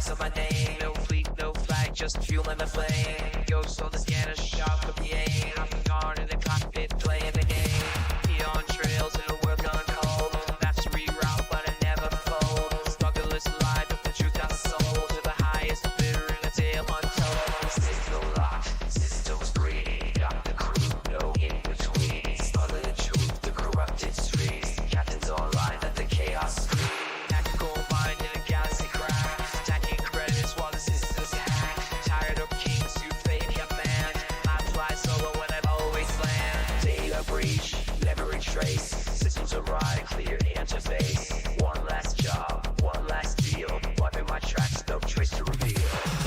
lights on my name. No fleet, no flag, just fuel in the flame. Ghosts on the scanner, sharp of the aim. I'm guard in the cockpit, playing the game. Neon trails in a world gone cold. Maps reroute, but I never fold. Smuggler's life, but the truth got sold. To the highest bidder in a tale untold. System locked, systems green. Got the crew, no in between. Smuggling the truth, the corrupted streets. Captains online, let the chaos scream. Tactical mind in a galaxy crash. Stacking credits while the system's hacked. Tired of kings who fade command. I fly solo when I always land. Data breach, never retrace. Systems arrive, clear interface. One last job, one last deal. Wiping my tracks, no trace to reveal.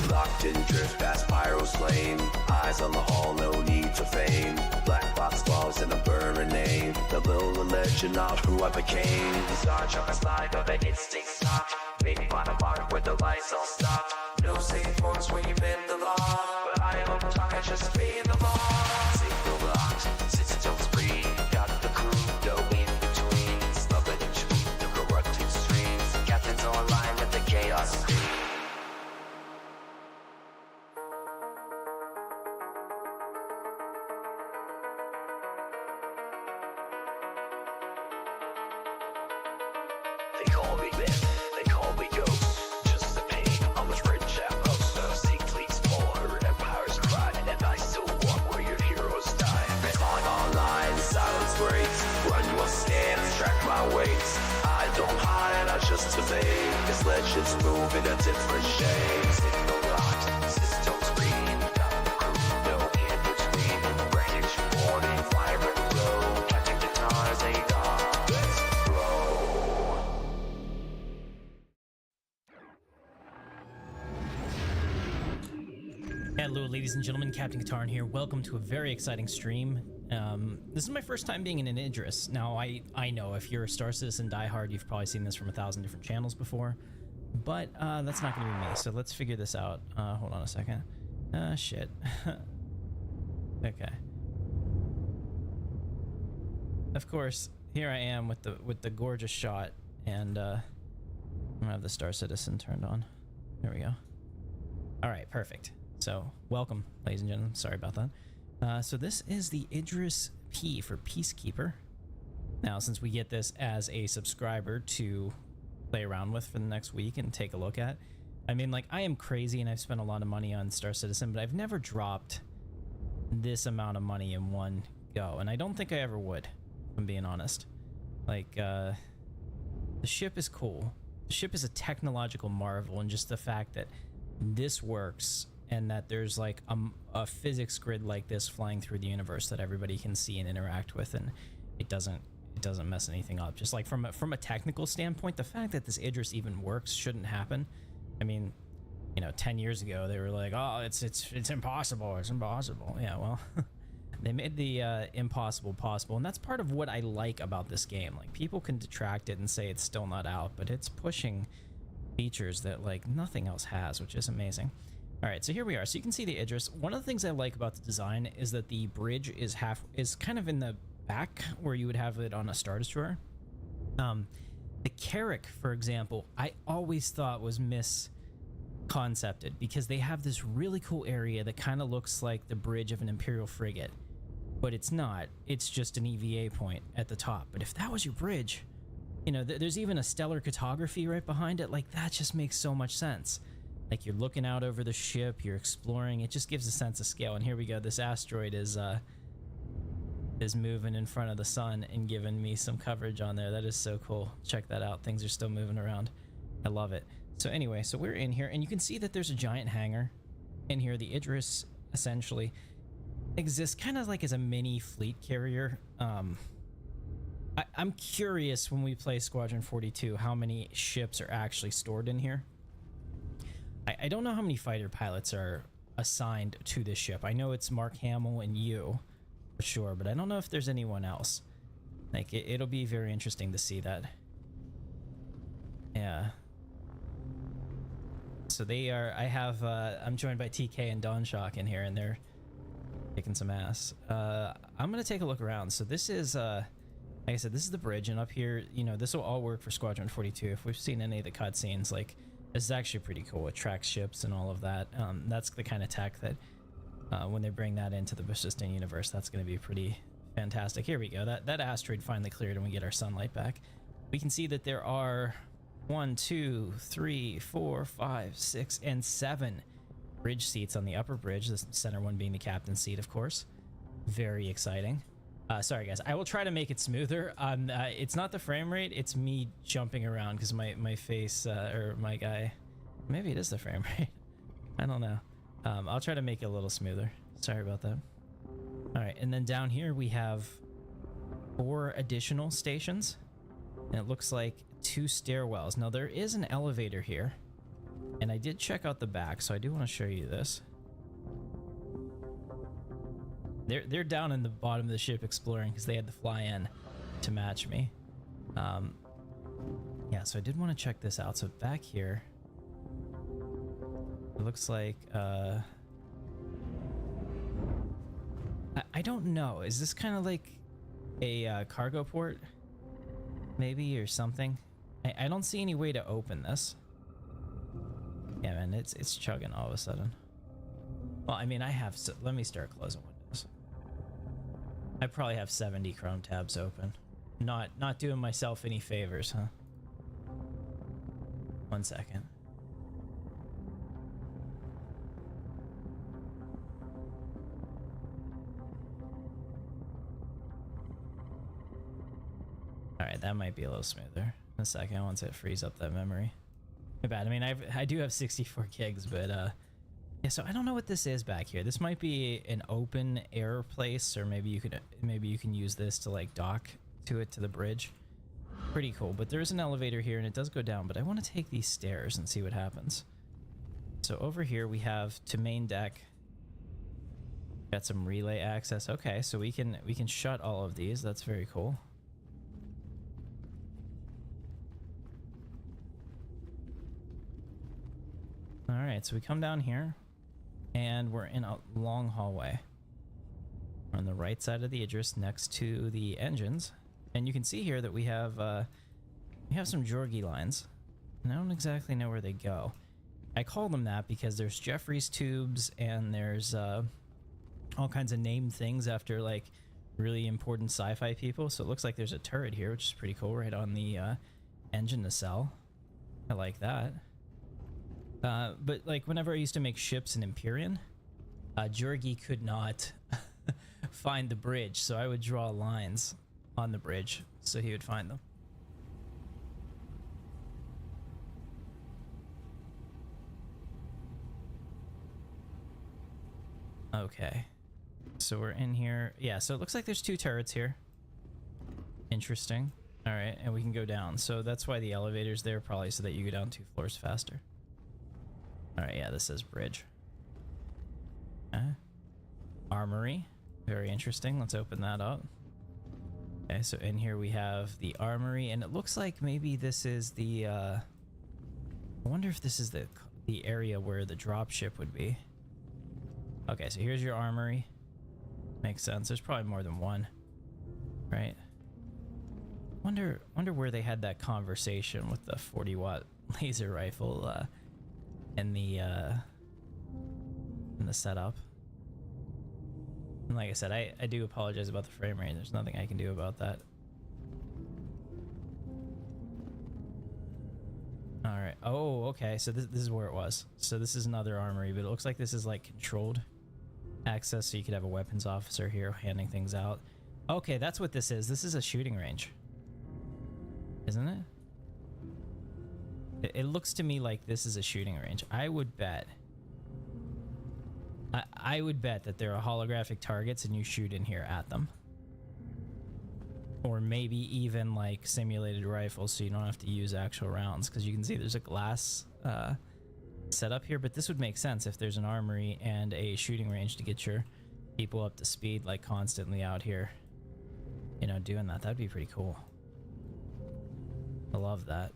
Locked in drift past Pyro's flame. Eyes on the hall, no need for fame. Black box logs and a burning name. The little legend of who I became. Star Trek slide, but the instinct stopped. Maybe find a mark where the lights all stopped. No safe forms when you bend the law. But I am on talk, I just be in the law. Signal locked, systems free. Got the crew, no in between. Smuggling the truth, the corrupted streams. Captains online, let the chaos scream. They call me myth, they call me ghost. Just the pain on which bridge I post. Sea fleets pour, empires cry, and I still walk where your heroes die. Calling online, silence breaks. Run your stance, track my weights. I don't hide, I just evade. This legends move in a different shade. Signal locked, systems green. Got the crew, no in between. Wreckage warning, fire in the road. Captain Katarn, they die. Let's roll. Hello, ladies and gentlemen, Captain Katarn here. Welcome to a very exciting stream. This is my first time being in an Idris. Now, I know if you're a Star Citizen diehard, you've probably seen this from 1,000 different channels before, but that's not going to be me, so let's figure this out. Hold on a second. Shit. Okay. Of course, here I am with the gorgeous shot, and I'm gonna have the Star Citizen turned on. There we go. All right, perfect. So, welcome, ladies and gentlemen. Sorry about that. So this is the Idris P for Peacekeeper. Now, since we get this as a subscriber to play around with for the next week and take a look at, I mean, like, I am crazy and I've spent a lot of money on Star Citizen, but I've never dropped this amount of money in one go, and I don't think I ever would, if I'm being honest. Like, the ship is cool. The ship is a technological marvel, and just the fact that this works and that there's like a physics grid like this flying through the universe that everybody can see and interact with, and it doesn't mess anything up. Just like from a technical standpoint, the fact that this Idris even works shouldn't happen. I mean, you know, 10 years ago they were like, oh, it's impossible, it's impossible. Yeah, well, they made the impossible possible, and that's part of what I like about this game. Like, people can detract it and say it's still not out, but it's pushing features that like nothing else has, which is amazing. All right, so here we are. So you can see the Idris. One of the things I like about the design is that the bridge is kind of in the back where you would have it on a Star Destroyer. The Carrack, for example, I always thought was misconcepted because they have this really cool area that kind of looks like the bridge of an Imperial frigate, but it's not. It's just an EVA point at the top. But if that was your bridge, you know, there's even a stellar cartography right behind it. Like, that just makes so much sense. Like, you're looking out over the ship, you're exploring. It just gives a sense of scale. And here we go. This asteroid is moving in front of the sun and giving me some coverage on there. That is so cool. Check that out. Things are still moving around. I love it. So anyway, so we're in here, and you can see that there's a giant hangar in here. The Idris essentially exists kind of like as a mini fleet carrier. I'm curious when we play Squadron 42 how many ships are actually stored in here. I don't know how many fighter pilots are assigned to this ship. I know it's Mark Hamill and you for sure, but I don't know if there's anyone else. Like, it'll be very interesting to see that. Yeah. So they are, I'm joined by TK and Don Shock in here, and they're kicking some ass. I'm gonna take a look around. So this is, like I said, this is the bridge, and up here, you know, this will all work for Squadron 42. If we've seen any of the cutscenes, like, This is actually pretty cool. It tracks ships and all of that. That's the kind of tech that when they bring that into the persistent universe, that's going to be pretty fantastic. Here we go. That asteroid finally cleared and we get our sunlight back. We can see that there are 1, 2, 3, 4, 5, 6, and 7 bridge seats on the upper bridge. The center one being the captain's seat, of course. Very exciting. Sorry guys, I will try to make it smoother. It's not the frame rate, it's me jumping around because my face or my guy, maybe it is the frame rate. I don't know. I'll try to make it a little smoother. Sorry about that. All right, and then down here we have 4 additional stations, and it looks like 2 stairwells. Now there is an elevator here, and I did check out the back, so I do want to show you this. They're down in the bottom of the ship exploring because they had to fly in to match me. Yeah, so I did want to check this out. So back here, it looks like I don't know. Is this kind of like a cargo port, maybe, or something? I don't see any way to open this. Yeah, man, it's chugging all of a sudden. Well, I mean, I have. Let me start closing windows. I probably have 70 Chrome tabs open. Not doing myself any favors, huh? 1 second. All right, that might be a little smoother. In a second, once it frees up that memory. Too bad. I mean, I do have 64 gigs, but yeah. So I don't know what this is back here. This might be an open air place, or maybe you can use this to like dock to it to the bridge. Pretty cool. But there's an elevator here, and it does go down. But I want to take these stairs and see what happens. So over here we have to main deck. Got some relay access. Okay, so we can shut all of these. That's very cool. All right, so we come down here, and we're in a long hallway. We're on the right side of the Idris, next to the engines, and you can see here that we have some Jorgi lines, and I don't exactly know where they go. I call them that because there's Jeffries tubes, and there's all kinds of named things after like really important sci-fi people. So it looks like there's a turret here, which is pretty cool, right on the engine nacelle. I like that. But like whenever I used to make ships in Empyrean, Jorgi could not find the bridge, so I would draw lines on the bridge so he would find them. Okay, so we're in here. Yeah, so it looks like there's 2 turrets here. Interesting. All right, and we can go down. So that's why the elevator's there, probably so that you go down 2 floors faster. All right, yeah, this says bridge. Armory, very interesting. Let's open that up. Okay, so in here we have the armory, and it looks like maybe this is the. I wonder if this is the area where the dropship would be. Okay, so here's your armory. Makes sense. There's probably more than one, right? Wonder where they had that conversation with the 40-watt laser rifle. In the setup. And like I said, I do apologize about the frame rate. There's nothing I can do about that. All right. Oh, okay. So this is where it was. So this is another armory, but it looks like this is like controlled access, so you could have a weapons officer here handing things out. Okay, that's what this is. This is a shooting range, isn't it? It looks to me like this is a shooting range. I would bet. I would bet that there are holographic targets and you shoot in here at them. Or maybe even like simulated rifles, so you don't have to use actual rounds, because you can see there's a glass setup here. But this would make sense if there's an armory and a shooting range to get your people up to speed, like constantly out here, you know, doing that. That'd be pretty cool. I love that.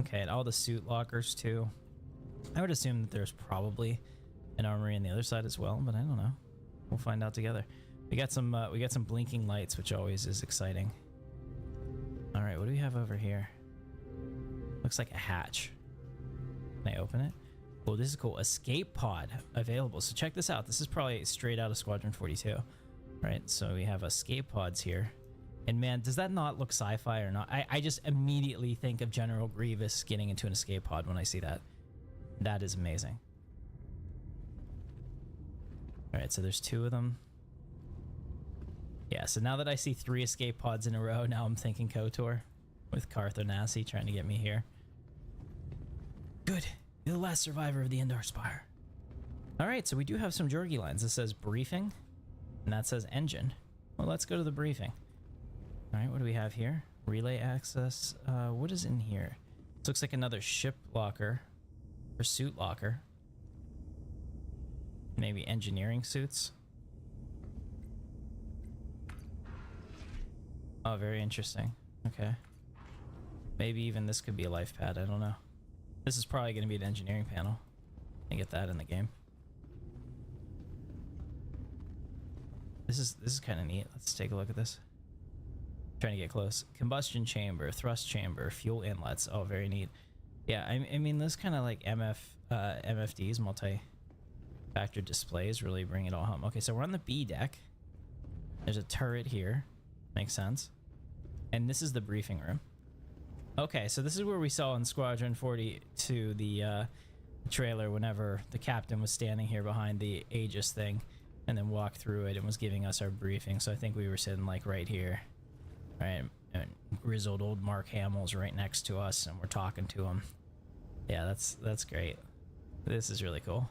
Okay, and all the suit lockers too. I would assume that there's probably an armory on the other side as well, but I don't know. We'll find out together. We got some blinking lights, which always is exciting. All right, what do we have over here? Looks like a hatch. Can I open it? Oh, this is cool. Escape pod available. So check this out. This is probably straight out of Squadron 42, right? So we have escape pods here. And man, does that not look sci-fi or not? I just immediately think of General Grievous getting into an escape pod when I see that. That is amazing. All right, so there's 2 of them. Yeah, so now that I see 3 escape pods in a row, now I'm thinking KOTOR with Carthonasi trying to get me here. Good. You're the last survivor of the Endar Spire. All right, so we do have some Jorgi lines. This says briefing, and that says engine. Well, let's go to the briefing. All right, what do we have here? Relay access. What is in here? This looks like another ship locker or suit locker. Maybe engineering suits. Oh, very interesting. Okay. Maybe even this could be a life pad. I don't know. This is probably going to be an engineering panel. I get that in the game. This is kind of neat. Let's take a look at this. Trying to get close. Combustion chamber, thrust chamber, fuel inlets. Oh, very neat. Yeah, I mean, this kind of like MFDs, multi-factor displays, really bring it all home. Okay, so we're on the B deck. There's a turret here. Makes sense. And this is the briefing room. Okay, so this is where we saw in Squadron 42 the trailer whenever the captain was standing here behind the Aegis thing and then walked through it and was giving us our briefing. So I think we were sitting like right here. Right, and grizzled old Mark Hamill's right next to us, and we're talking to him. Yeah, that's great. This is really cool.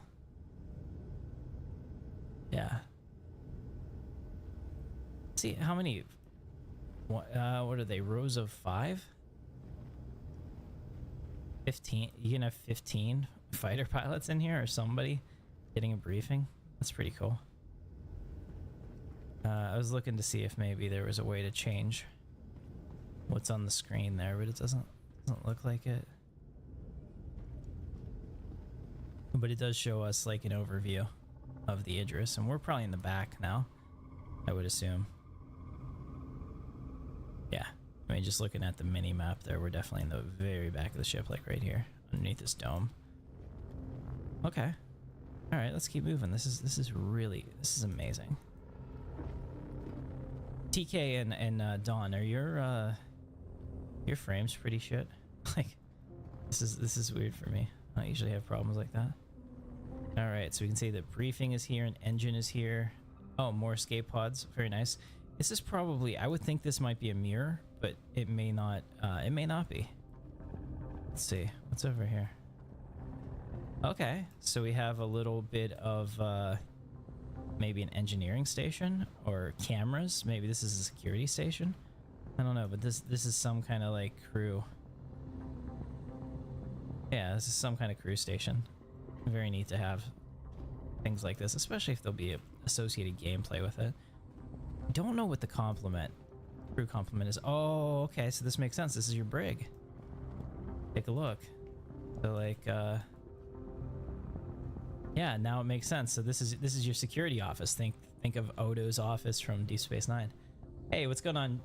Yeah. See how many? What are they? Rows of 5? 15. You can have 15 fighter pilots in here, or somebody getting a briefing. That's pretty cool. I was looking to see if maybe there was a way to change what's on the screen there, but it doesn't look like it. But it does show us like an overview of the Idris, and we're probably in the back now, I would assume. Yeah, I mean, just looking at the mini map there, we're definitely in the very back of the ship, like right here underneath this dome. Okay, all right, let's keep moving. This is amazing. TK and Dawn, are your frames pretty shit? Like, this is weird for me. I don't usually have problems like that. All right, so we can see that briefing is here and engine is here. Oh, more escape pods. Very nice. This is probably, I would think this might be a mirror, but it may not be. Let's see what's over here. Okay, so we have a little bit of maybe an engineering station or cameras. Maybe this is a security station. I don't know, but this is some kind of like crew. Yeah, this is some kind of crew station. Very neat to have things like this, especially if there'll be associated gameplay with it. Don't know what the crew complement is. Oh, okay, so this makes sense. This is your brig. Take a look. So like, yeah, now it makes sense. So this is your security office. Think of Odo's office from Deep Space Nine. Hey, what's going on,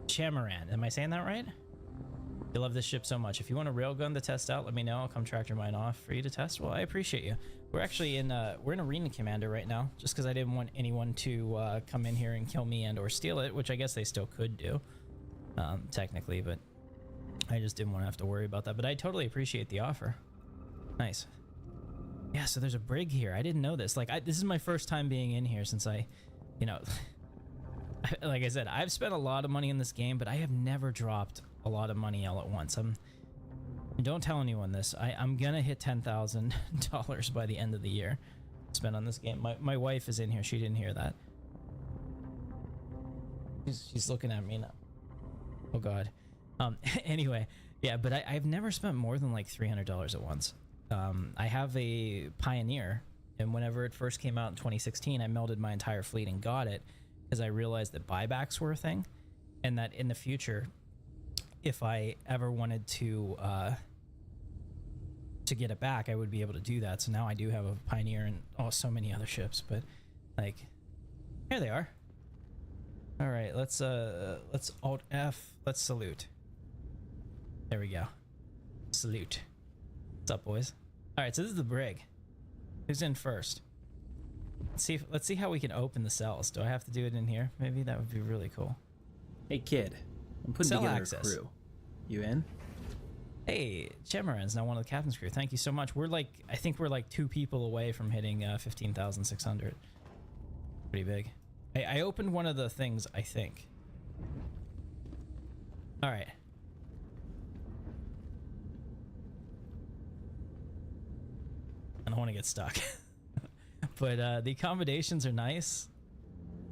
Chamaran? Am I saying that right? You love this ship so much. If you want a railgun to test out, let me know. I'll come tractor mine off for you to test. Well, I appreciate you. We're actually in Arena Commander right now, just because I didn't want anyone to come in here and kill me and or steal it, which I guess they still could do, technically, but I just didn't want to have to worry about that. But I totally appreciate the offer. Nice. Yeah, so there's a brig here. I didn't know this. Like, this is my first time being in here since I, you know, like I said, I've spent a lot of money in this game, but I have never dropped a lot of money all at once. Don't tell anyone this. I'm gonna hit $10,000 by the end of the year spent on this game. My wife is in here. She didn't hear that. She's looking at me now. Oh god. Anyway, yeah, but I've never spent more than like $300 at once. I have a Pioneer, and whenever it first came out in 2016, I melded my entire fleet and got it because I realized that buybacks were a thing, and that in the future, if I ever wanted to get it back, I would be able to do that. So now I do have a Pioneer and so many other ships, but like, here they are. All right, let's Alt F. Let's salute. There we go. Salute. What's up, boys? All right, so this is the brig. Who's in first? Let's see how we can open the cells. Do I have to do it in here? Maybe that would be really cool. Hey kid, I'm putting Cell together access. a crew. You in? Hey, Chemaran's now one of the captain's crew. Thank you so much. We're like, I think we're like 2 people away from hitting 15,600. Pretty big. I opened one of the things, I think. All right. I don't want to get stuck. But the accommodations are nice.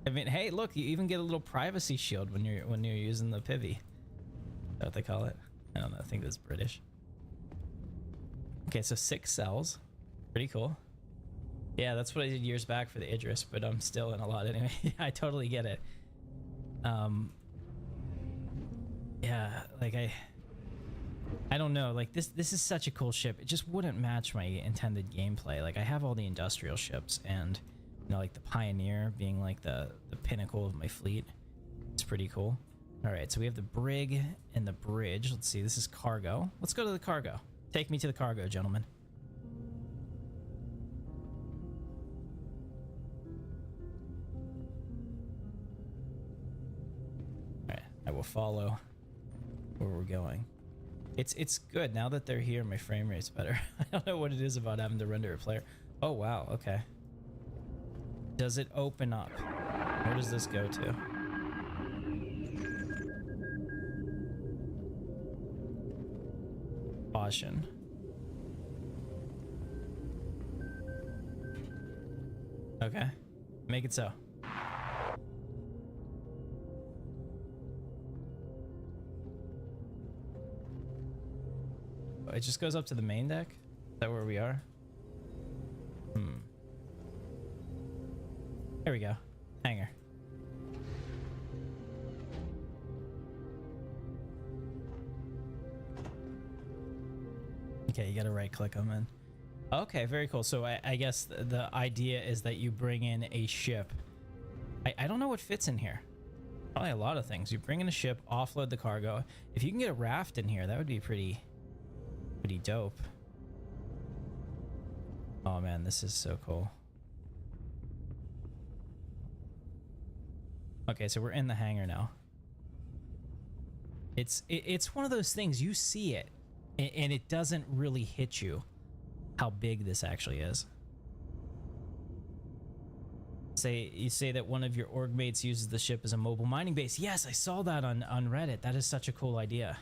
I mean, hey, look, you even get a little privacy shield when you're using the Pivy. Is that what they call it? I don't know. I think that's British. Okay, so 6 cells. Pretty cool. Yeah, that's what I did years back for the Idris, but I'm still in a lot anyway. I totally get it. Yeah, like I don't know, like this is such a cool ship. It just wouldn't match my intended gameplay. Like I have all the industrial ships and you know, like the Pioneer being like the pinnacle of my fleet. It's pretty cool. All right, so we have the brig and the bridge. Let's see, this is cargo. Let's go to the cargo. Take me to the cargo, gentlemen. All right, I will follow where we're going. It's good now that they're here. My frame rate's better. I don't know what it is about having to render a player. Oh wow, okay. Does it open up? Where does this go to? Caution. Okay, make it so. It just goes up to the main deck? Is that where we are? There we go. Hangar. Okay, you gotta right click them in. Okay, very cool. So I guess the idea is that you bring in a ship. I don't know what fits in here. Probably a lot of things. You bring in a ship, offload the cargo. If you can get a raft in here, that would be pretty dope. Oh man, this is so cool. Okay, so we're in the hangar now. It's one of those things, you see it and it doesn't really hit you how big this actually is. You say that one of your org mates uses the ship as a mobile mining base. Yes, I saw that on Reddit. That is such a cool idea.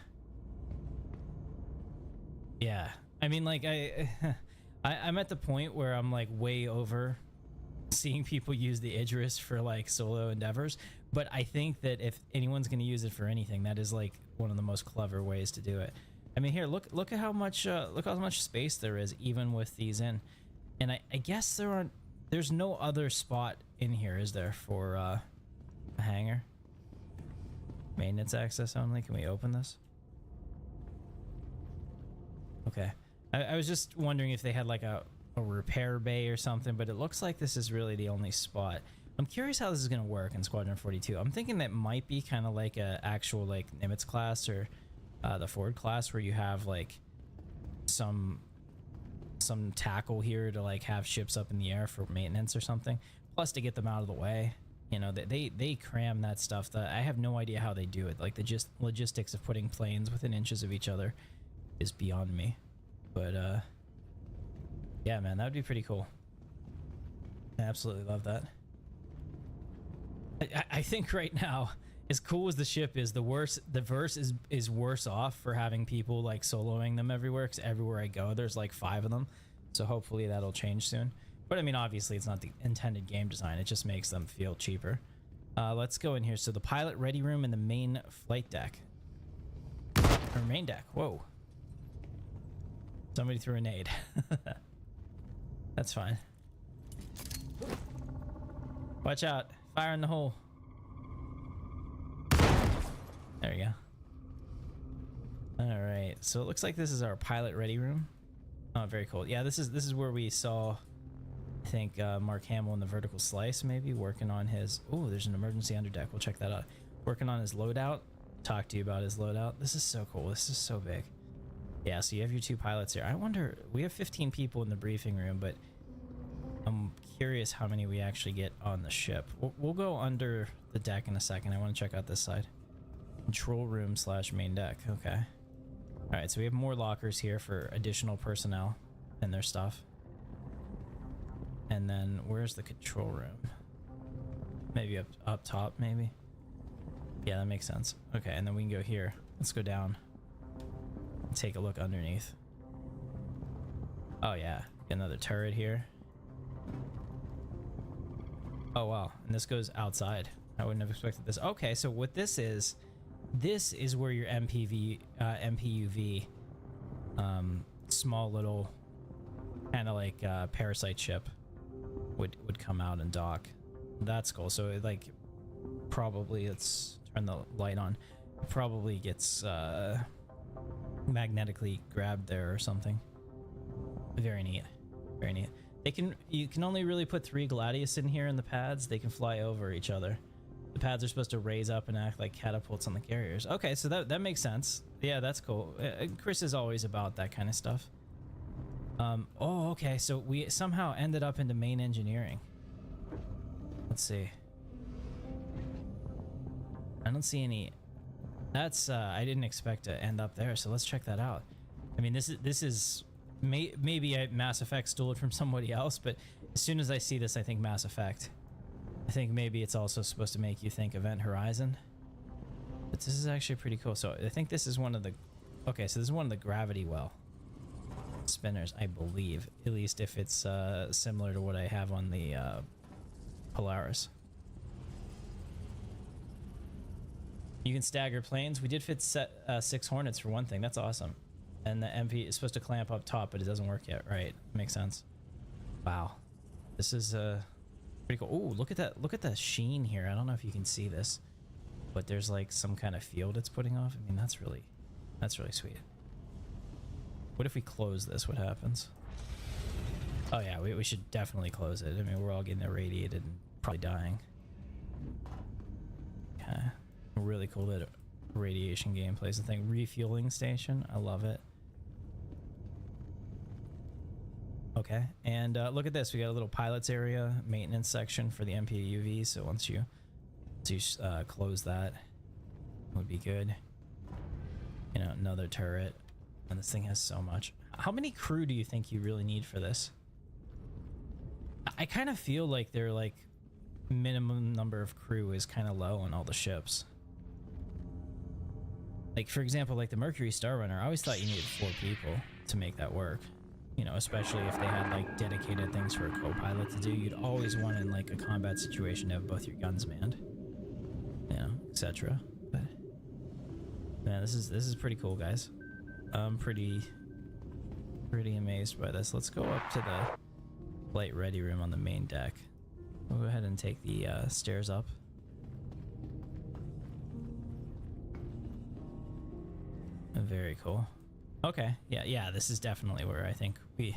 Yeah, I mean, like I'm at the point where I'm like way over seeing people use the Idris for like solo endeavors, but I think that if anyone's going to use it for anything, that is like one of the most clever ways to do it. I mean, here, look at how much space there is even with these in, and I guess there's no other spot in here, is there, for a hangar? Maintenance access only. Can we open this? Okay, I was just wondering if they had like a repair bay or something, but it looks like this is really the only spot. I'm curious how this is going to work in Squadron 42. I'm thinking that might be kind of like a actual like Nimitz class or the Ford class, where you have like some tackle here to like have ships up in the air for maintenance or something, plus to get them out of the way. You know, they cram that stuff. That I have no idea how they do it. Like the just logistics of putting planes within inches of each other is beyond me. But yeah, man, that would be pretty cool. I absolutely love that. I think right now, as cool as the ship is, the verse is worse off for having people like soloing them everywhere, because everywhere I go there's like 5 of them. So hopefully that'll change soon. But I mean, obviously it's not the intended game design, it just makes them feel cheaper. Let's go in here. So the pilot ready room and the main flight deck, or main deck. Whoa, somebody threw a nade. That's fine. Watch out, fire in the hole. There you go. All right, so it looks like this is our pilot ready room. Oh, very cool. Yeah, this is where we saw, I think, Mark Hamill in the vertical slice, maybe working on his. Oh, there's an emergency underdeck. We'll check that out. Working on his loadout. Talk to you about his loadout. This is so cool. This is so big. Yeah, so you have your 2 pilots here. I wonder, we have 15 people in the briefing room, but I'm curious how many we actually get on the ship. We'll go under the deck in a second. I want to check out this side. Control room / main deck. Okay. All right, so we have more lockers here for additional personnel and their stuff. And then where's the control room? Maybe up top, maybe? Yeah, that makes sense. Okay, and then we can go here. Let's go down and take a look underneath. Oh yeah, another turret here. Oh wow, and this goes outside. I wouldn't have expected this. Okay, so what this is where your MPUV, small little kind of like parasite ship would come out and dock. That's cool. So it like probably, let's turn the light on, it probably gets magnetically grabbed there or something. Very neat, very neat. You can only really put 3 Gladius in here in the pads. They can fly over each other. The pads are supposed to raise up and act like catapults on the carriers. Okay, so that makes sense. Yeah, that's cool. Chris is always about that kind of stuff. Oh, okay, so we somehow ended up into main engineering. Let's see. I don't see any. That's I didn't expect to end up there, so let's check that out. I mean, this is maybe a Mass Effect stole it from somebody else, but as soon as I see this, I think Mass Effect. I think maybe it's also supposed to make you think Event Horizon. But this is actually pretty cool. So I think this is one of the... Okay, so this is one of the gravity well spinners, I believe. At least if it's similar to what I have on the Polaris. You can stagger planes. We did fit 6 Hornets for one thing. That's awesome. And the MP is supposed to clamp up top, but it doesn't work yet. Right. Makes sense. Wow. This is pretty cool. Oh, look at that. Look at the sheen here. I don't know if you can see this, but there's like some kind of field it's putting off. I mean, that's really sweet. What if we close this? What happens? Oh yeah, we should definitely close it. I mean, we're all getting irradiated and probably dying. Okay. Really cool that radiation gameplay is a thing. Refueling station. I love it. Okay, and look at this. We got a little pilots area, maintenance section for the MPUV. So once you close that, would be good. You know, another turret, and this thing has so much. How many crew do you think you really need for this? I kind of feel like they're like minimum number of crew is kind of low on all the ships. Like for example, like the Mercury Star Runner, I always thought you needed 4 people to make that work. You know, especially if they had like dedicated things for a co-pilot to do. You'd always want in like a combat situation to have both your guns manned, you know, etc. But man, this is pretty cool, guys. I'm pretty amazed by this. Let's go up to the flight ready room on the main deck. We'll go ahead and take the stairs up. Very cool. Okay, yeah, this is definitely where I think we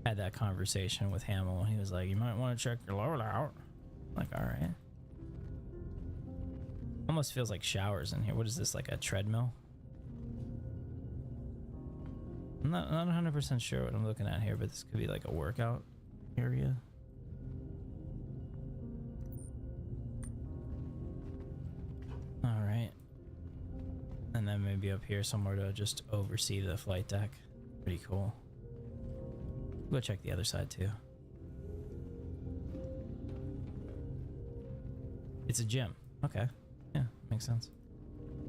had that conversation with Hamill. He was like, you might want to check your load out. I'm like, all right. Almost feels like showers in here. What is this, like a treadmill? I'm not 100% sure what I'm looking at here, but this could be like a workout area. All right. And then maybe up here somewhere to just oversee the flight deck. Pretty cool. Go check the other side too. It's a gym. Okay. Yeah, makes sense.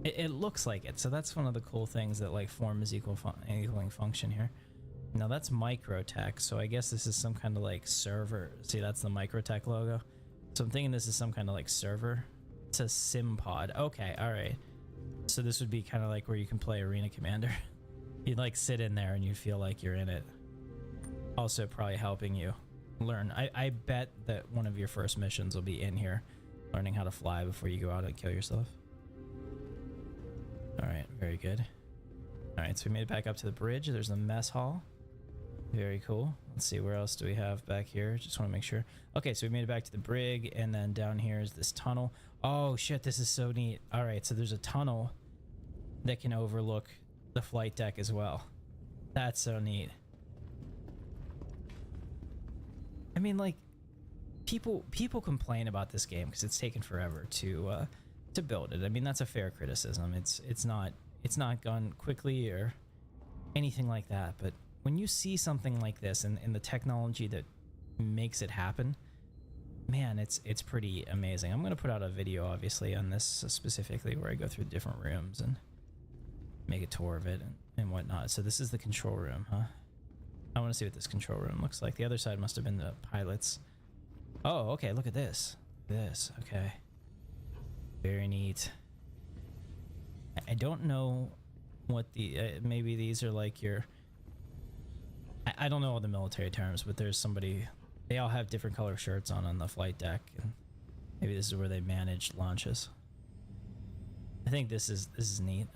It looks like it. So that's one of the cool things that like form is equaling function here. Now that's Microtech. So I guess this is some kind of like server. See, that's the Microtech logo. So I'm thinking this is some kind of like server. It's a sim pod. Okay. All right. So this would be kind of like where you can play Arena Commander. You'd like sit in there and you feel like you're in it. Also probably helping you learn. I bet that one of your first missions will be in here, learning how to fly before you go out and kill yourself. All right, very good. All right, so we made it back up to the bridge. There's the mess hall. Very cool. Let's see, where else do we have back here? Just want to make sure. Okay, so we made it back to the brig, and then down here is this tunnel. Oh shit, this is so neat. All right, so there's a tunnel that can overlook the flight deck as well. That's so neat. I mean, like, people complain about this game because it's taken forever to build it. I mean, that's a fair criticism. It's not gone quickly or anything like that. But when you see something like this and the technology that makes it happen, man, it's pretty amazing. I'm gonna put out a video, obviously, on this specifically, where I go through different rooms and make a tour of it and whatnot. So this is the control room, huh? I want to see what this control room looks like. The other side must have been the pilots. Oh, okay, look at this. This, okay. Very neat. I don't know what the... maybe these are like your... I don't know all the military terms, but there's somebody... They all have different color shirts on the flight deck, and maybe this is where they manage launches. I think this is neat.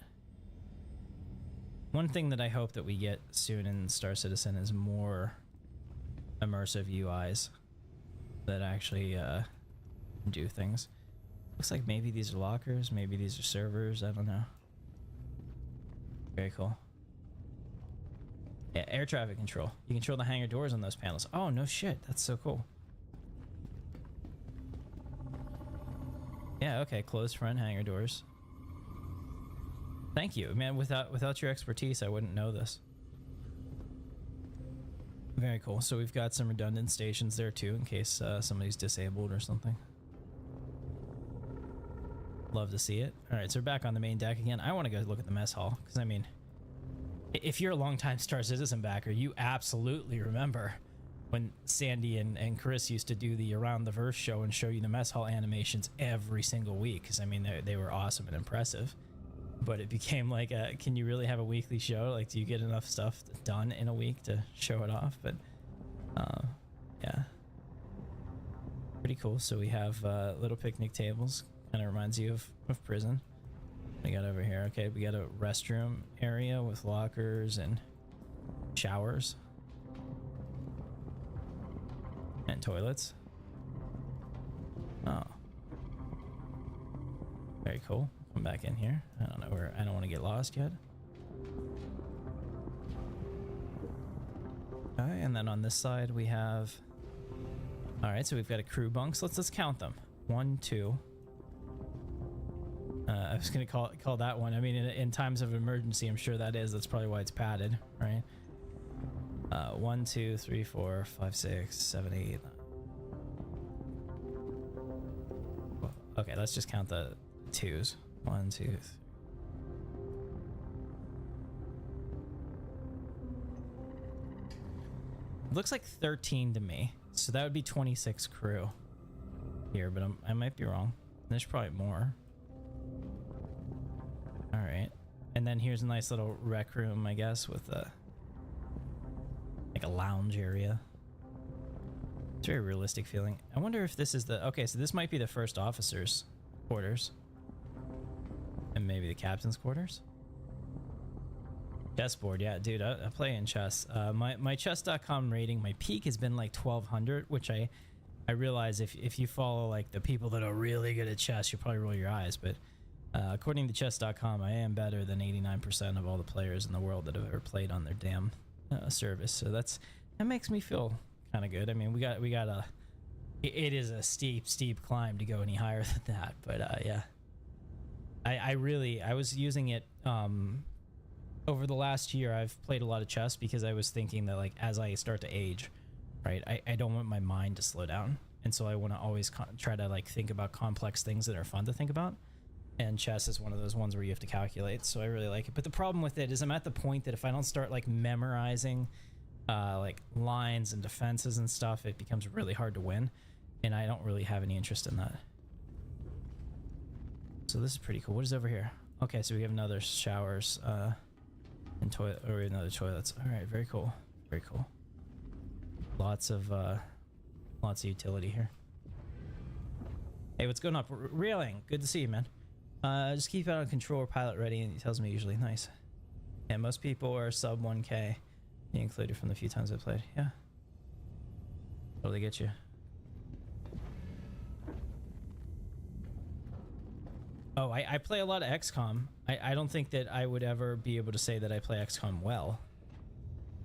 One thing that I hope that we get soon in Star Citizen is more immersive UIs that actually do things. Looks like maybe these are lockers, maybe these are servers, I don't know. Very cool. Yeah, air traffic control. You control the hangar doors on those panels. Oh, no shit, that's so cool. Yeah, okay, closed front hangar doors. Thank you, man. Without your expertise, I wouldn't know this. Very cool. So we've got some redundant stations there too, in case somebody's disabled or something. Love to see it. All right, so we're back on the main deck again. I want to go look at the mess hall because I mean, if you're a longtime Star Citizen backer, you absolutely remember when Sandy and Chris used to do the Around the Verse show and show you the mess hall animations every single week. Because I mean, they were awesome and impressive. But it became like, can you really have a weekly show? Like, do you get enough stuff done in a week to show it off? But, yeah. Pretty cool. So we have little picnic tables. Kind of reminds you of prison. We got over here. Okay, we got a restroom area with lockers and showers. And toilets. Oh. Very cool. Come back in here. I don't know where. I don't want to get lost yet. Okay, and then on this side we have. All right, so we've got a crew bunks. Let's count them. 1, 2. I was gonna call that one. I mean, in times of emergency, I'm sure that is. That's probably why it's padded, right? 1, 2, 3, 4, 5, 6, 7, 8. Okay, let's just count the twos. 1, 2, 3. It looks like 13 to me, so that would be 26 crew here, but I might be wrong. There's probably more. All right, and then here's a nice little rec room, I guess, with a like a lounge area. It's very realistic feeling. I wonder if this is the okay. So this might be the first officer's quarters. And maybe the captain's quarters. Chessboard, yeah, dude, I play in chess. My chess.com rating, my peak has been like 1200, which I realize if you follow like the people that are really good at chess, you'll probably roll your eyes. But according to chess.com, I am better than 89% of all the players in the world that have ever played on their damn service. So that makes me feel kind of good. I mean, we got a. It is a steep climb to go any higher than that, but yeah. I was using it over the last year. I've played a lot of chess because I was thinking that like as I start to age, right, I don't want my mind to slow down, and so I want to always try to like think about complex things that are fun to think about, and chess is one of those ones where you have to calculate, so I really like it. But the problem with it is I'm at the point that if I don't start like memorizing like lines and defenses and stuff, it becomes really hard to win, and I don't really have any interest in that. So this is pretty cool. What is over here? Okay, so we have another showers and toilet, or another toilets. All right, very cool. Very cool. Lots of utility here. Hey, what's going on? Reeling, good to see you, man. Just keep it on control or pilot ready, and he tells me usually. Nice. Yeah, most people are sub 1K. You included from the few times I played. Yeah. Totally get you. Oh, I play a lot of XCOM. I don't think that I would ever be able to say that I play XCOM well.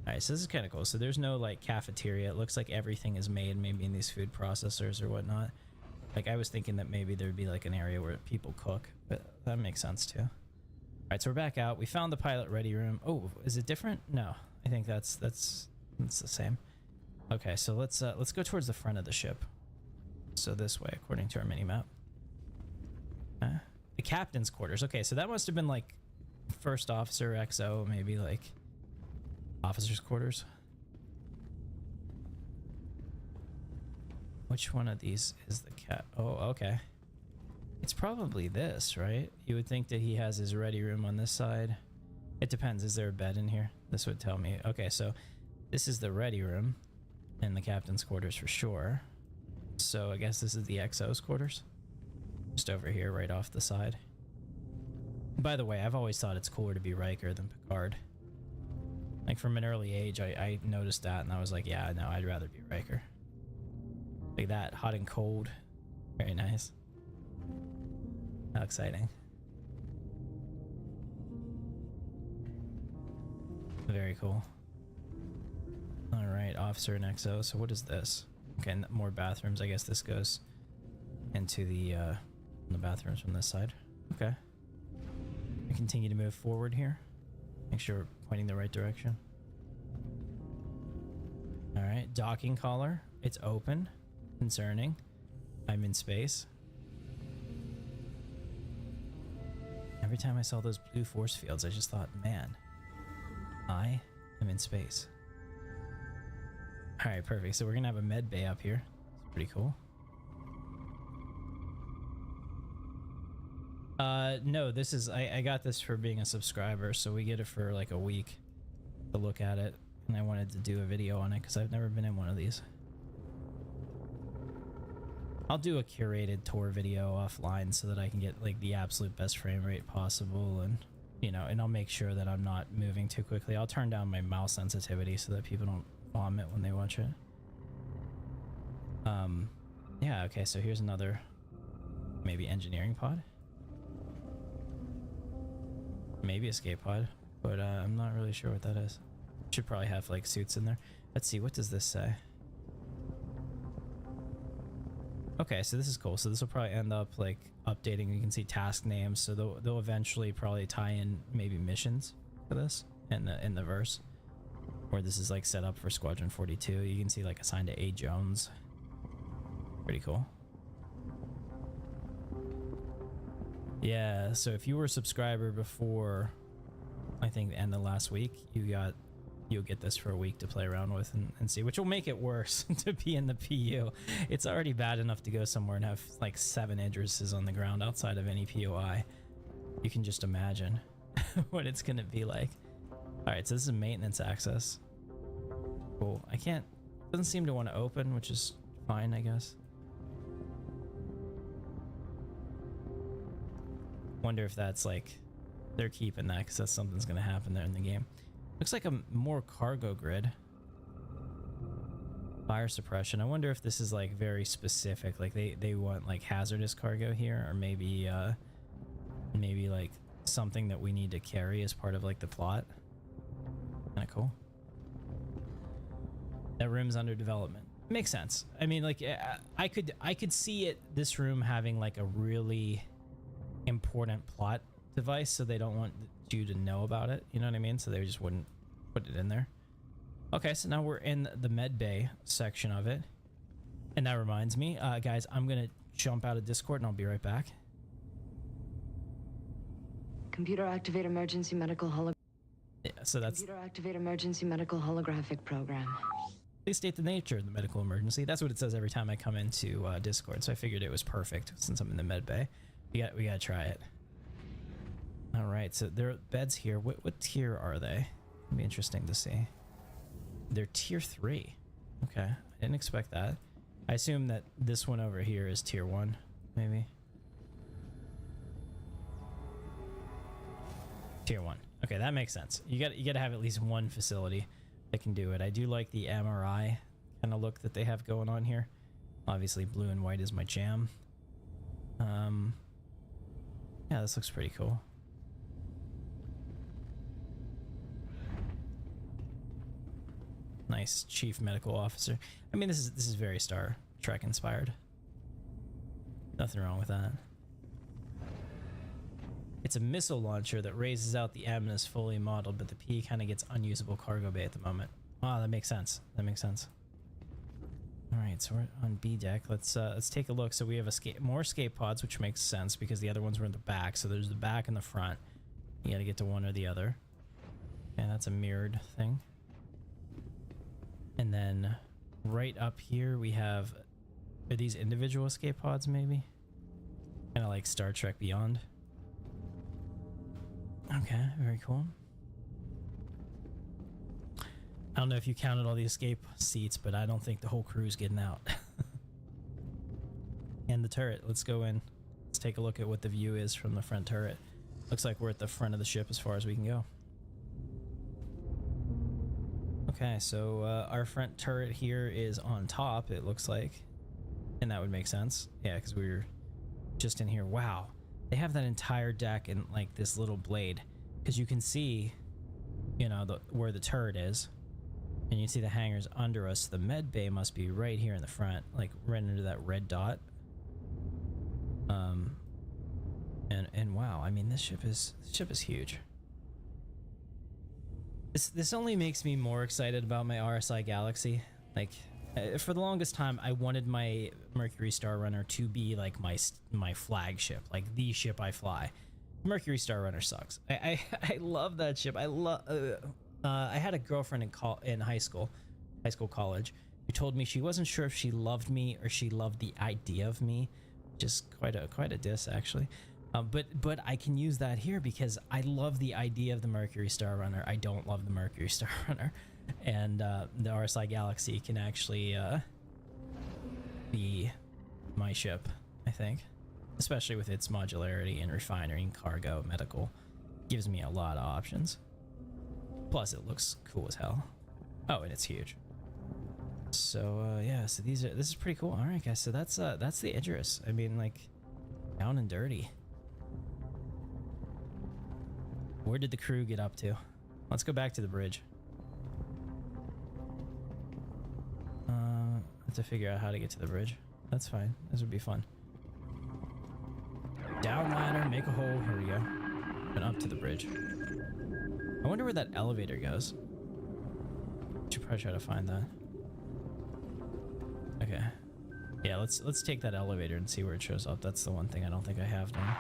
Alright, so this is kind of cool. So there's no like cafeteria. It looks like everything is made maybe in these food processors or whatnot. Like I was thinking that maybe there'd be like an area where people cook, but that makes sense too. Alright, so we're back out. We found the pilot ready room. Oh, is it different? No, I think that's the same. Okay, so let's go towards the front of the ship. So this way, according to our mini map. The captain's quarters. Okay, so that must have been like first officer XO, maybe like officer's quarters. Which one of these is the cat? Oh, okay. It's probably this, right? You would think that he has his ready room on this side. It depends. Is there a bed in here? This would tell me. Okay, so this is the ready room and the captain's quarters for sure. So I guess this is the XO's quarters. Just over here, right off the side. By the way, I've always thought it's cooler to be Riker than Picard. Like from an early age, I noticed that and I was like, yeah, no, I'd rather be Riker. Like that, hot and cold. Very nice. How exciting. Very cool. Alright, officer and XO. So what is this? Okay, more bathrooms. I guess this goes into the bathrooms from this side. Okay. We continue to move forward here. Make sure we're pointing the right direction. Alright, docking collar. It's open. Concerning. I'm in space. Every time I saw those blue force fields, I just thought, man, I am in space. Alright, perfect. So we're gonna have a med bay up here. It's pretty cool. No, this is, I got this for being a subscriber, so we get it for like a week to look at it, and I wanted to do a video on it because I've never been in one of these. I'll do a curated tour video offline so that I can get like the absolute best frame rate possible, and you know, and I'll make sure that I'm not moving too quickly. I'll turn down my mouse sensitivity so that people don't vomit when they watch it. Yeah, okay, so here's another maybe engineering pod. Maybe escape pod, but I'm not really sure what that is. Should probably have like suits in there. Let's see, what does this say? Okay, so this is cool. So this will probably end up like updating. You can see task names, so they'll eventually probably tie in maybe missions for this in the verse, where this is like set up for Squadron 42. You can see like assigned to A. Jones. Pretty cool. Yeah, so if you were a subscriber before, I think the end of last week, you'll get this for a week to play around with and see, which will make it worse to be in the PU. It's already bad enough to go somewhere and have like 7 Idrises on the ground outside of any POI. You can just imagine what it's gonna be like. Alright, so this is maintenance access. Cool. Doesn't seem to want to open, which is fine, I guess. Wonder if that's like they're keeping that because that's something's gonna happen there in the game. Looks like a more cargo grid. Fire suppression. I wonder if this is like very specific, like they want like hazardous cargo here, or maybe like something that we need to carry as part of like the plot. Kind of cool. That room's under development. Makes sense. I mean, like I could see this room having like a really important plot device, so they don't want you to know about it, you know what I mean? So they just wouldn't put it in there. Okay, so now we're in the med bay section of it, and that reminds me, guys, I'm gonna jump out of Discord and I'll be right back. Computer activate emergency medical Yeah, so that's Computer activate emergency medical holographic program. please state the nature of the medical emergency. That's what it says every time I come into Discord, so I figured it was perfect since I'm in the med bay. We gotta try it. All right, so there are beds here. What tier are they? It'll be interesting to see. They're tier 3. Okay, I didn't expect that. I assume that this one over here is tier 1, maybe. Tier 1. Okay, that makes sense. You gotta have at least one facility that can do it. I do like the MRI kind of look that they have going on here. Obviously, blue and white is my jam. Yeah, this looks pretty cool. Nice chief medical officer. I mean, this is very Star Trek inspired. Nothing wrong with that. It's a missile launcher that raises out the M and is fully modeled, but the P kind of gets unusable cargo bay at the moment. Wow, that makes sense. That makes sense. All right, so we're on B deck. Let's take a look. So we have more escape pods, which makes sense because the other ones were in the back. So there's the back and the front. You got to get to one or the other. And that's a mirrored thing. And then right up here we have, are these individual escape pods maybe? Kind of like Star Trek Beyond. Okay, very cool. I don't know if you counted all the escape seats, but I don't think the whole crew's getting out. And the turret, let's go in. Let's take a look at what the view is from the front turret. Looks like we're at the front of the ship as far as we can go. Okay, so our front turret here is on top, it looks like. And that would make sense. Yeah, because we were just in here. Wow. They have that entire deck in like this little blade. Because you can see, you know, where the turret is. And you can see the hangars under us. The med bay must be right here in the front, like right under that red dot. And wow, I mean, this ship is huge. This only makes me more excited about my RSI Galaxy. Like, for the longest time, I wanted my Mercury Star Runner to be like my flagship, like the ship I fly. Mercury Star Runner sucks. I love that ship. I had a girlfriend in high school, college, who told me she wasn't sure if she loved me or she loved the idea of me. Just quite a diss, actually. But I can use that here because I love the idea of the Mercury Star Runner. I don't love the Mercury Star Runner, and the RSI Galaxy can actually be my ship, I think, especially with its modularity and refinery and cargo, medical. Gives me a lot of options. Plus, it looks cool as hell. Oh, and it's huge. So yeah, so this is pretty cool. All right, guys. So that's the Idris. I mean, like, down and dirty. Where did the crew get up to? Let's go back to the bridge. Have to figure out how to get to the bridge. That's fine. This would be fun. Down ladder, make a hole. Here we go. And up to the bridge. I wonder where that elevator goes. Should probably try to find that. Okay. Yeah, let's take that elevator and see where it shows up. That's the one thing I don't think I have done.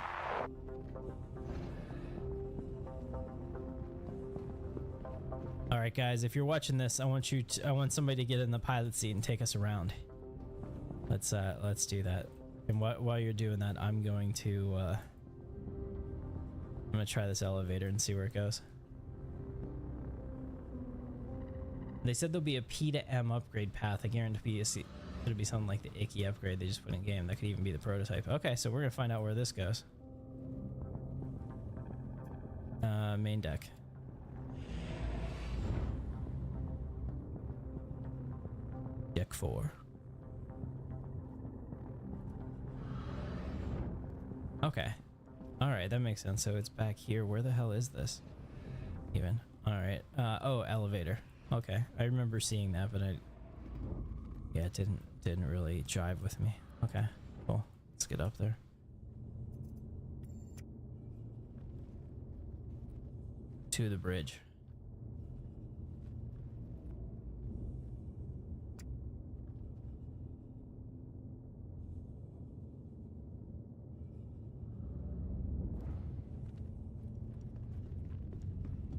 All right, guys, if you're watching this, I want somebody to get in the pilot seat and take us around. Let's do that. And while you're doing that, I'm going to try this elevator and see where it goes. They said there'll be a P to M upgrade path. I guarantee it'll be something like the icky upgrade they just put in game. That could even be the prototype. Okay, so we're gonna find out where this goes. Main deck. Deck 4. Okay. Alright, that makes sense. So it's back here. Where the hell is this? Even. Alright. Oh, elevator. Okay. I remember seeing that, but it didn't really jive with me. Okay. Cool. Let's get up there. To the bridge.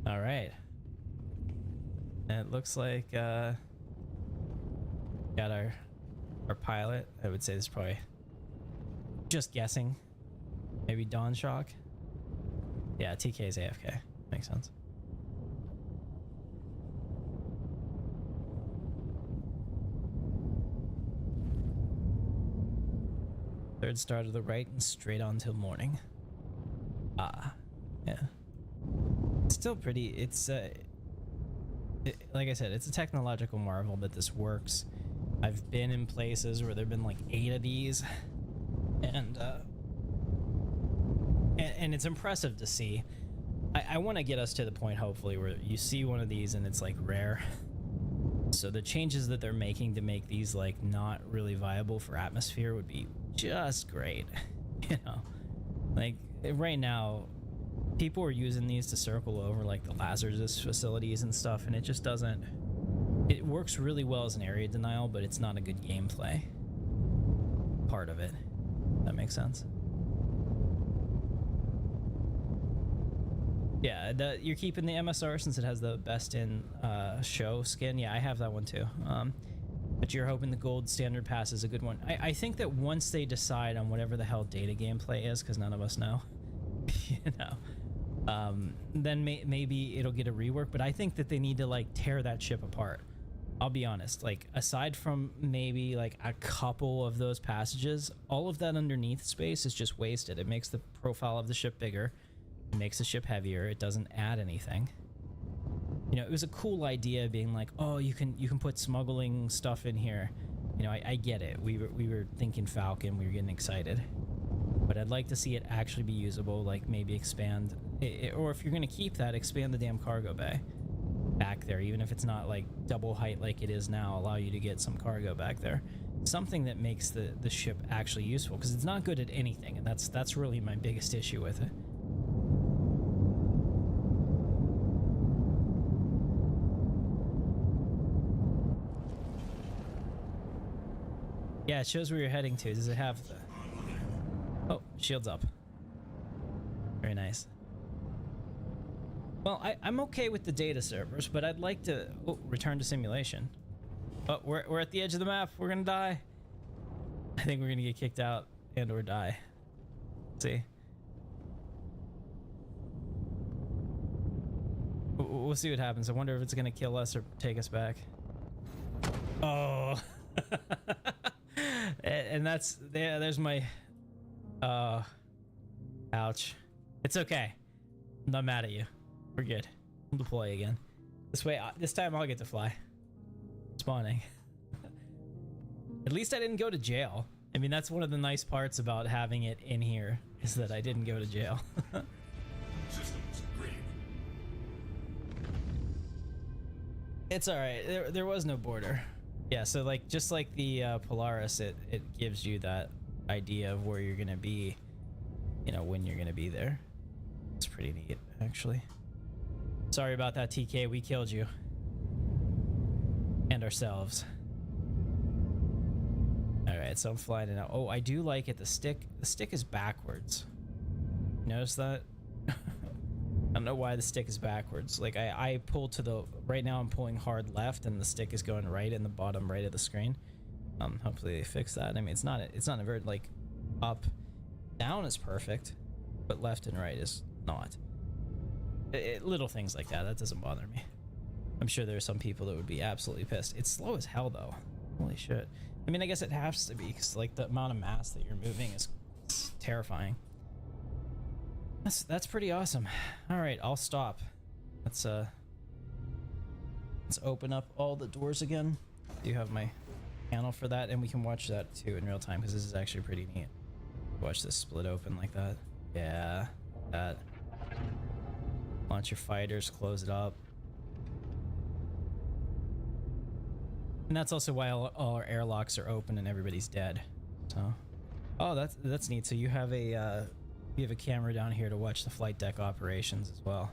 All right. And it looks like got our pilot. I would say this is probably, just guessing, maybe Dawn Shock. Yeah, TK's AFK. Makes sense. Third star to the right and straight on till morning. Ah, yeah. Still pretty. It's like I said, it's a technological marvel that this works. I've been in places where there've been like 8 of these, and it's impressive to see. I want to get us to the point, hopefully, where you see one of these and it's like rare, So the changes that they're making to make these like not really viable for atmosphere would be just great. You know, like right now people are using these to circle over like the Lazarus facilities and stuff, and it just doesn't, it works really well as an area denial, but it's not a good gameplay part of it. That makes sense. Yeah, you're keeping the MSR since it has the best in show skin. Yeah, I have that one too. But you're hoping the gold standard pass is a good one. I think that once they decide on whatever the hell data gameplay is, because none of us know, you know, then maybe it'll get a rework. But I think that they need to like tear that ship apart. I'll be honest, like aside from maybe like a couple of those passages, all of that underneath space is just wasted. It makes the profile of the ship bigger. It makes the ship heavier. It doesn't add anything. You know, it was a cool idea being like, oh, you can put smuggling stuff in here. You know, I get it. We were thinking Falcon. We were getting excited. But I'd like to see it actually be usable, like maybe expand it, or if you're going to keep that, expand the damn cargo bay back there, even if it's not like double height like it is now, allow you to get some cargo back there. Something that makes the ship actually useful, because it's not good at anything, and that's really my biggest issue with it. Yeah, it shows where you're heading to. Does it have the... Oh, shield's up. Very nice. Well, I'm okay with the data servers, but I'd like to... Oh, return to simulation. Oh, we're at the edge of the map. We're gonna die. I think we're gonna get kicked out and or die. Let's see. We'll see what happens. I wonder if it's gonna kill us or take us back. Oh. And that's, yeah, there's my, ouch. It's okay. I'm not mad at you. We're good. We'll deploy again. This time I'll get to fly. Spawning. At least I didn't go to jail. I mean, that's one of the nice parts about having it in here, is that I didn't go to jail. It's alright. There was no border. Yeah, so like just like the Polaris, it gives you that idea of where you're gonna be, you know, when you're gonna be there. It's pretty neat, actually. Sorry about that, TK. We killed you and ourselves. All right, so I'm flying it out. Oh, I do like it. The stick is backwards. Notice that? I don't know why the stick is backwards. Like I pull to the right now. I'm pulling hard left, and the stick is going right in the bottom right of the screen. Hopefully they fix that. I mean, it's not a very like up, down is perfect, but left and right is not. Little things like that doesn't bother me. I'm sure there are some people that would be absolutely pissed. It's slow as hell though. Holy shit. I mean, I guess it has to be, because like the amount of mass that you're moving is terrifying. That's pretty awesome. All right, I'll stop. Let's open up all the doors again. Do you have my panel for that? And we can watch that too in real time, because this is actually pretty neat. Watch this split open like that. Yeah, that. Launch your fighters, close it up. And that's also why all our airlocks are open and everybody's dead. So, oh, that's neat. So you have a camera down here to watch the flight deck operations as well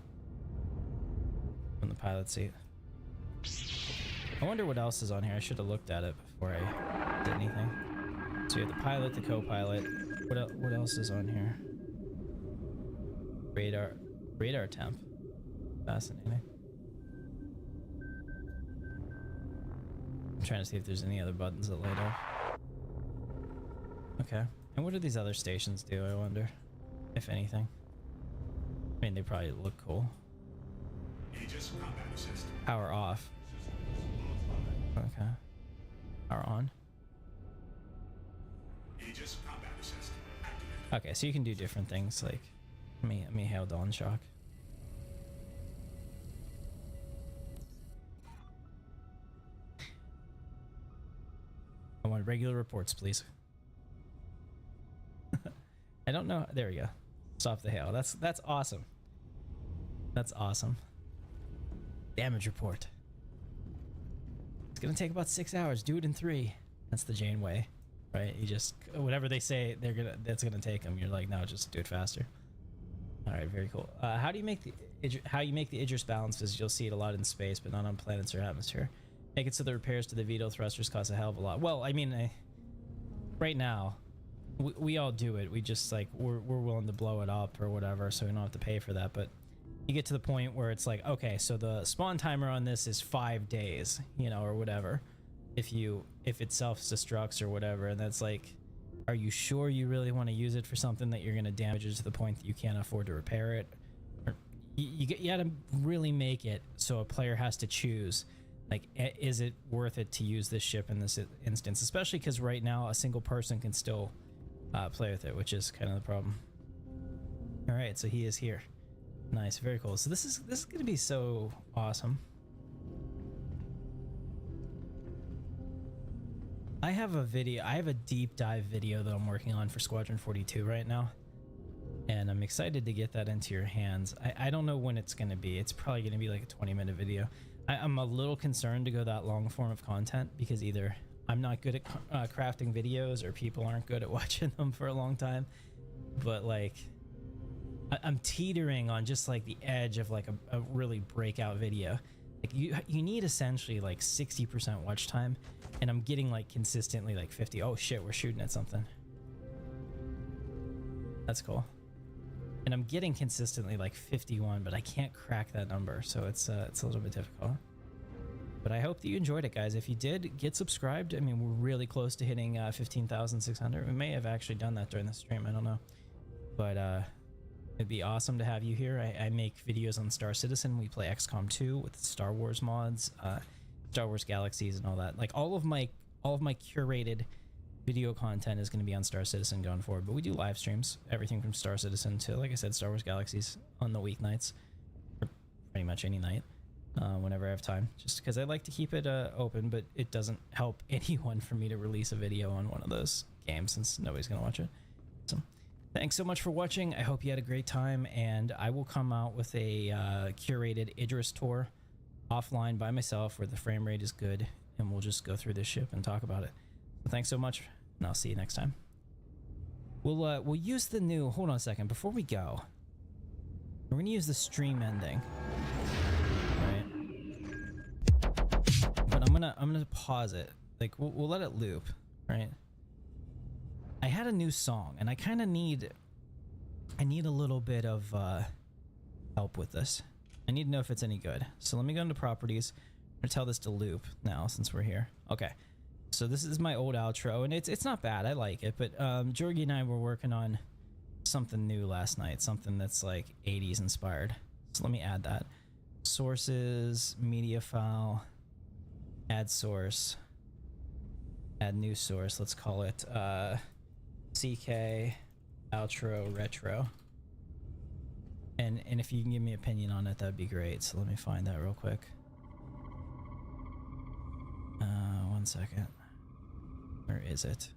from the pilot seat. I wonder what else is on here. I should have looked at it before I did anything. So you have the pilot, the co-pilot. What else is on here? Radar temp. Fascinating. I'm trying to see if there's any other buttons that light up. Okay. And what do these other stations do, I wonder? If anything. I mean, they probably look cool. Power off. Okay. Power on. Okay, so you can do different things, like let me hail Dawn Shock. I want regular reports, please. I don't know. There we go. Stop the hail. That's awesome. That's awesome. Damage report. gonna take about 6 hours. Do it in 3. That's the Jane way, right? You just whatever they say that's gonna take them. You're like, no, just do it faster. All right, very cool. How you make the Idris balances? You'll see it a lot in space, but not on planets or atmosphere. Make it so the repairs to the Vito thrusters cost a hell of a lot. Well, I mean, right now, we all do it. We just like we're willing to blow it up or whatever, so we don't have to pay for that. But you get to the point where it's like, okay, so the spawn timer on this is 5 days, you know, or whatever. If it self-destructs or whatever, and that's like, are you sure you really want to use it for something that you're going to damage it to the point that you can't afford to repair it? Or you got to really make it so a player has to choose, like, is it worth it to use this ship in this instance? Especially because right now a single person can still play with it, which is kind of the problem. All right, so he is here. Nice, very cool. So this is going to be so awesome. I have a deep dive video that I'm working on for Squadron 42 right now, and I'm excited to get that into your hands. I don't know when it's going to be. It's probably going to be like a 20-minute video. I'm a little concerned to go that long form of content because either I'm not good at crafting videos or people aren't good at watching them for a long time, but like I'm teetering on just like the edge of like a really breakout video. Like you need essentially like 60% watch time, and I'm getting like consistently like 50. Oh shit, we're shooting at something. That's cool. And I'm getting consistently like 51, but I can't crack that number, so it's a little bit difficult. But I hope that you enjoyed it, guys. If you did, get subscribed. I mean, we're really close to hitting 15,600. We may have actually done that during the stream. I don't know, but it'd be awesome to have you here. I make videos on Star Citizen. We play XCOM 2 with Star Wars mods, Star Wars Galaxies, and all that. Like all of my curated video content is going to be on Star Citizen going forward. But we do live streams, everything from Star Citizen to, like I said, Star Wars Galaxies on the weeknights, or pretty much any night, whenever I have time. Just because I like to keep it open, but it doesn't help anyone for me to release a video on one of those games since nobody's going to watch it. So thanks so much for watching. I hope you had a great time, and I will come out with a curated Idris tour offline by myself where the frame rate is good, and we'll just go through this ship and talk about it. So thanks so much, and I'll see you next time. We'll use the new, hold on a second, before we go, we're gonna use the stream ending, right? But I'm gonna pause it. Like we'll let it loop, right? I had a new song, and I kind of need a little bit of help with this. I need to know if it's any good. So let me go into properties. I'm gonna tell this to loop now since we're here. Okay. So this is my old outro, and it's not bad. I like it, but Jorgie and I were working on something new last night, something that's like 80s inspired. So let me add that. Sources, media file, add source, add new source. Let's call it CK outro retro. And if you can give me an opinion on it, that'd be great. So let me find that real quick. 1 second. Where is it?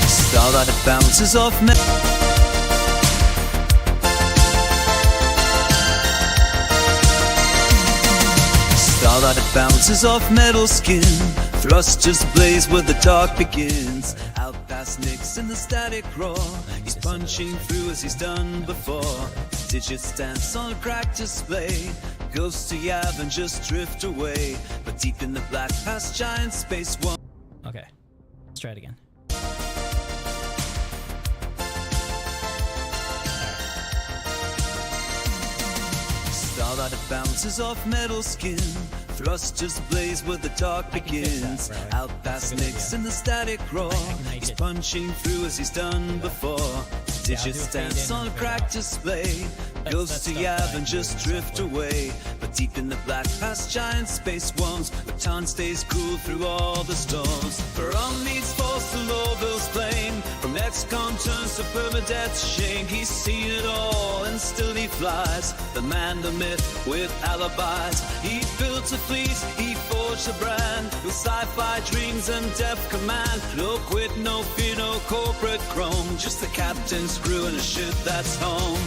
Starlight bounces off me. Starlight bounces off metal skin. Thrusters blaze where the dark begins. Out past Nick's in the static roar. He's punching through as he's done before. Digits dance on a cracked display. Goes to Yav and just drift away. But deep in the black past giant space one. Okay, let's try it again. Starlight bounces off metal skin. Thrusters blaze where the dark begins. Out past Nick's in the static roar. He's punching through as he's done before. Digits dance on a cracked display. Goes to Yav and just drift away. But Deep in the black past giant space worms, but Tarn stays cool through all the storms. From meets falls to Lorville's plane, from ex-con turns to permadeath's shame. He's seen it all and still he flies, the man, the myth, with alibis. He built a fleet, he forged a brand, with sci-fi dreams and depth command. No quit, no fear, no corporate chrome, just the captain's crew and a ship that's home.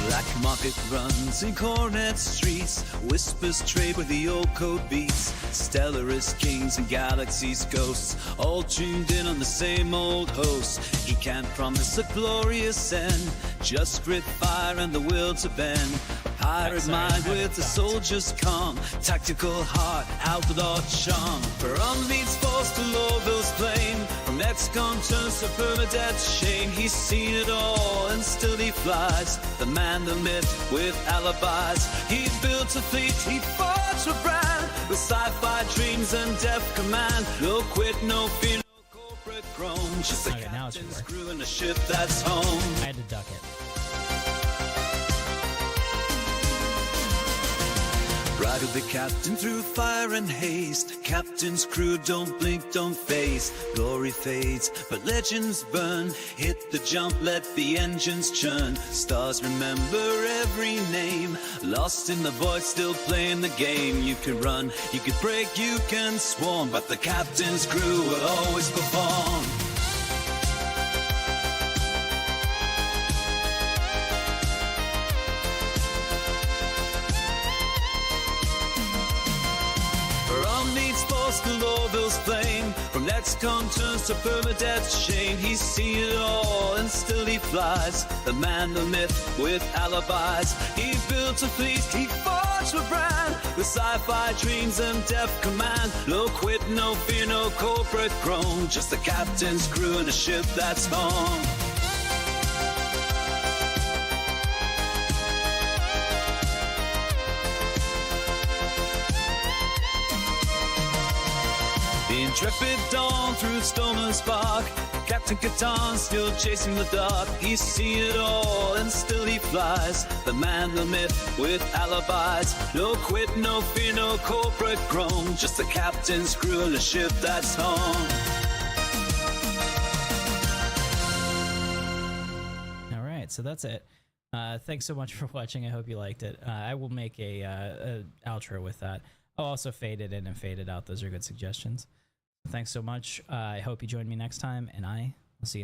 Black market runs in cornet streets, whispers trade where the old code beats. Stellarist kings and galaxies ghosts, all tuned in on the same old host. He can't promise a glorious end, just grit, fire, and the will to bend. Pirate mind with a soldier's calm, tactical heart, outlaw charm. From meets falls to Lorville's plain, from ex-con turns to permadeath's shame. He's seen it all and still he flies, the man, the myth, with alibis. He built a fleet, he forged a brand, with sci-fi dreams and depth command. No quit, no fear, no corporate groan, just a captain's crew and a ship that's home. I had to duck it. Ride with the captain through fire and haste. Captain's crew, don't blink, don't face. Glory fades, but legends burn. Hit the jump, let the engines churn. Stars remember every name. Lost in the void, still playing the game. You can run, you can break, you can swarm, but the captain's crew will always perform. To Lorville's flame, from ex-con turns to permadeath's shame. He's seen it all and still he flies, the man, the myth, with alibis. He built a fleet, he forged a brand, with sci-fi dreams and depth command. No quit, no fear, no corporate groan, just the captain's crew and a ship that's home. The Intrepid dawn through storm and spark. Captain Katarn still chasing the dark. He's seen it all and still he flies, the man, the myth, with alibis. No quit, no fear, no corporate groan, just the captain's crew and a ship that's home. All right, so that's it. Thanks so much for watching. I hope you liked it. I will make a outro with that. I'll also fade it in and fade it out. Those are good suggestions. Thanks so much. I hope you join me next time, and I will see you in the